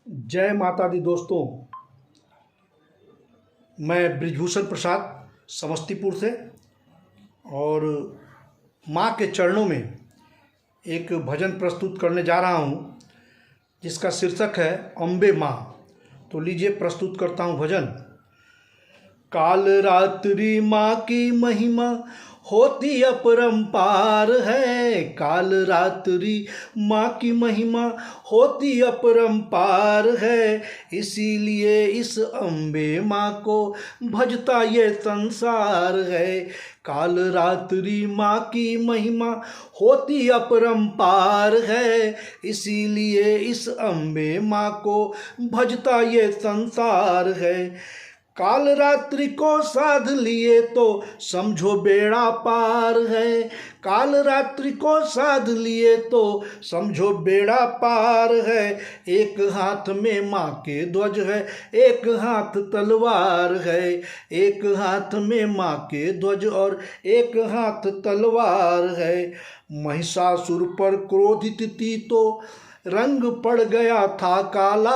जय माता दी दोस्तों। मैं ब्रिजभूषण प्रसाद समस्तीपुर से और माँ के चरणों में एक भजन प्रस्तुत करने जा रहा हूँ जिसका शीर्षक है अम्बे माँ। तो लीजिए प्रस्तुत करता हूँ भजन। काल रात्रि माँ की महिमा होती अपरंपार है। काल रात्रि माँ की महिमा होती अपरंपार है। इसीलिए इस अम्बे माँ को भजता ये संसार है। काल रात्रि माँ की महिमा होती अपरंपार है। इसीलिए इस अम्बे माँ को भजता ये संसार है। काल रात्रि को साध लिए तो समझो बेड़ा पार है। काल रात्रि को साध लिए तो समझो बेड़ा पार है। एक हाथ में माँ के ध्वज है, एक हाथ तलवार है। एक हाथ में माँ के ध्वज और एक हाथ तलवार है। महिषासुर पर क्रोधित थी तो रंग पड़ गया था काला।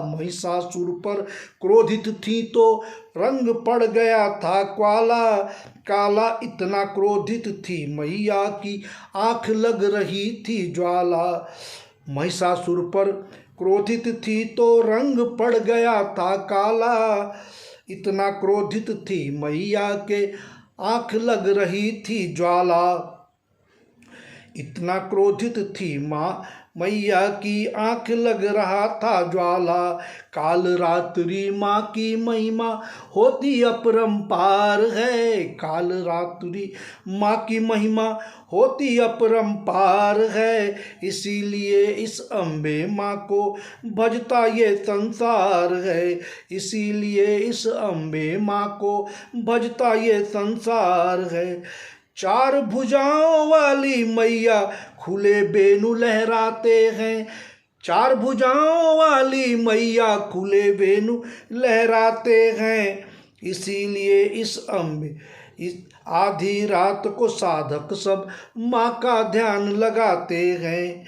महिषासुर पर क्रोधित थी तो रंग पड़ गया था काला। काला इतना क्रोधित थी मैया की आँख लग रही थी ज्वाला। महिषासुर पर क्रोधित थी तो रंग पड़ गया था काला। इतना क्रोधित थी मैया के आँख लग रही थी ज्वाला। इतना क्रोधित थी माँ मैया की आँख लग रहा था ज्वाला। काल रात्रि माँ की महिमा होती अपरंपार है। काल रात्रि माँ की महिमा होती अपरंपार है। इसीलिए इस अम्बे माँ को भजता ये संसार है। इसीलिए इस अम्बे माँ को भजता ये संसार है। चार भुजाओं वाली मैया खुले बेनु लहराते हैं। चार भुजाओं वाली मैया खुले बेनु लहराते हैं। इसीलिए इस अम्बे इस आधी रात को साधक सब माँ का ध्यान लगाते हैं।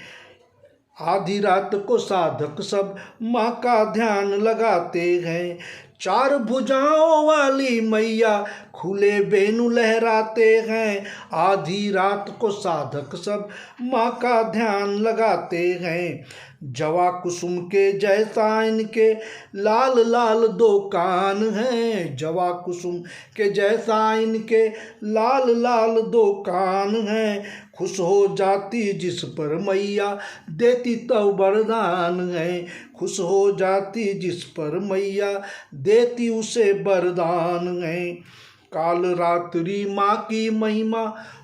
आधी रात को साधक सब माँ का ध्यान लगाते हैं। चार भुजाओं वाली मैया खुले बेनु लहराते हैं। आधी रात को साधक सब माँ का ध्यान लगाते हैं। जवा कुसुम के जैसा इनके लाल लाल दो कान हैं। जवा कुसुम के जैसा इनके लाल लाल दो कान हैं। खुश हो जाती जिस पर मैया देती तो वरदान है। खुश हो जाती जिस पर मैया देती उसे वरदान है। काल रात्रि माँ की महिमा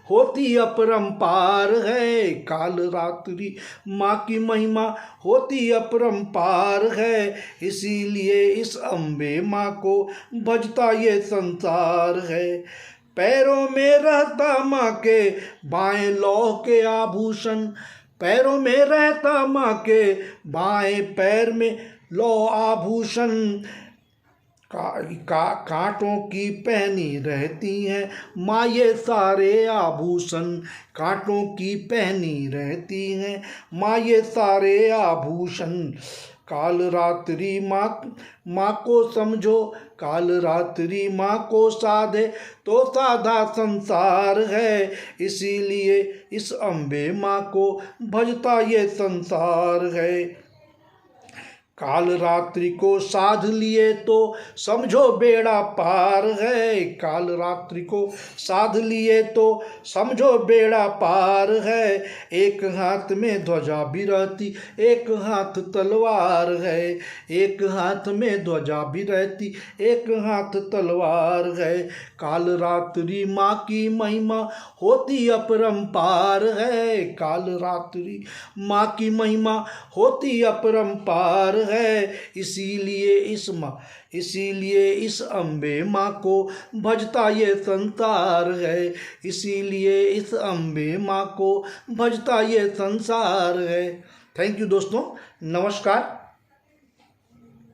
होती अपरंपार है। काल रात्रि माँ की महिमा होती अपरंपार है। इसीलिए इस अम्बे माँ को भजता ये संसार है। पैरों में रहता माँ के बाएं लौह के आभूषण। पैरों में रहता माँ के बाएं पैर में लौह आभूषण। कांटों की पहनी रहती हैं माँ ये सारे आभूषण। कांटों की पहनी रहती हैं माँ ये सारे आभूषण। काल रात्रि माँ को समझो, काल रात्रि माँ को साधे तो साधा संसार है। इसीलिए इस अम्बे माँ को भजता ये संसार है। काल रात्रि को साध लिए तो समझो बेड़ा पार है। काल रात्रि को साध लिए तो समझो बेड़ा पार है। एक हाथ में ध्वजा भी रहती, एक हाथ तलवार है। एक हाथ में ध्वजा भी रहती, एक हाथ तलवार है। काल रात्रि माँ की महिमा होती अपरंपार है। काल रात्रि माँ की महिमा होती अपरंपार है। इसीलिए इस अम्बे माँ को भजता ये संसार है। इसीलिए इस अम्बे माँ को भजता ये संसार है। थैंक यू दोस्तों, नमस्कार।